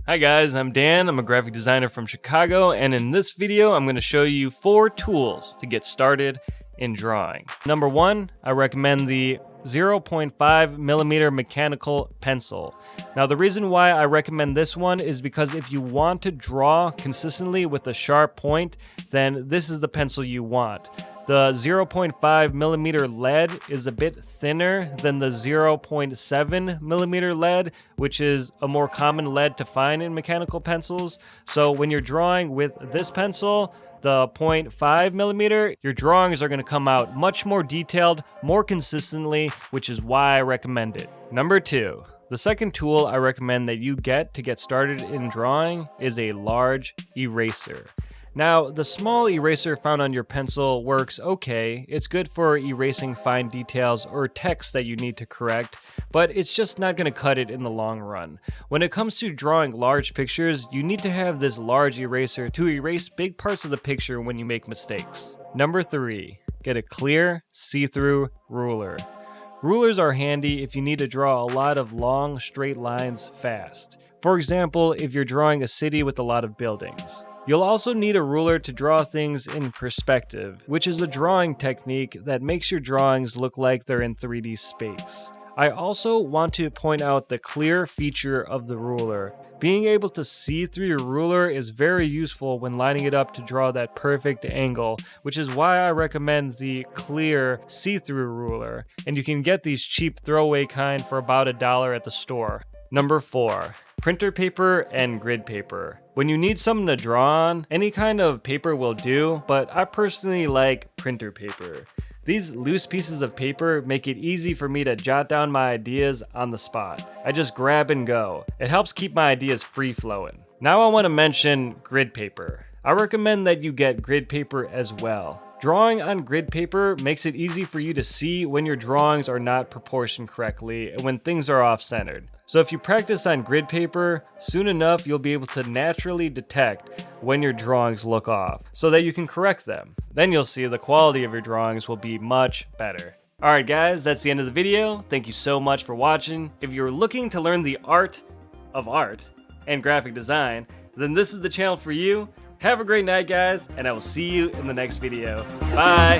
Hi guys, I'm Dan. I'm a graphic designer from Chicago, and in this video I'm going to show you 4 tools to get started in drawing. Number 1, I recommend the 0.5mm mechanical pencil. Now the reason why I recommend this one is because if you want to draw consistently with a sharp point, then this is the pencil you want. The 0.5mm lead is a bit thinner than the 0.7mm lead, which is a more common lead to find in mechanical pencils. So when you're drawing with this pencil, the 0.5mm, your drawings are going to come out much more detailed, more consistently, which is why I recommend it. Number 2. The second tool I recommend that you get to get started in drawing is a large eraser. Now, the small eraser found on your pencil works okay. It's good for erasing fine details or text that you need to correct, but it's just not going to cut it in the long run. When it comes to drawing large pictures, you need to have this large eraser to erase big parts of the picture when you make mistakes. Number 3, get a clear, see-through ruler. Rulers are handy if you need to draw a lot of long, straight lines fast. For example, if you're drawing a city with a lot of buildings. You'll also need a ruler to draw things in perspective, which is a drawing technique that makes your drawings look like they're in 3D space. I also want to point out the clear feature of the ruler. Being able to see through your ruler is very useful when lining it up to draw that perfect angle, which is why I recommend the clear see-through ruler, and you can get these cheap throwaway kind for about $1 at the store. Number 4. Printer paper and grid paper. When you need something to draw on, any kind of paper will do, but I personally like printer paper. These loose pieces of paper make it easy for me to jot down my ideas on the spot. I just grab and go. It helps keep my ideas free-flowing. Now I want to mention grid paper. I recommend that you get grid paper as well. Drawing on grid paper makes it easy for you to see when your drawings are not proportioned correctly and when things are off-centered. So if you practice on grid paper, soon enough you'll be able to naturally detect when your drawings look off so that you can correct them. Then you'll see the quality of your drawings will be much better. Alright guys, that's the end of the video. Thank you so much for watching. If you're looking to learn the art of art and graphic design, then this is the channel for you. Have a great night guys, and I will see you in the next video. Bye!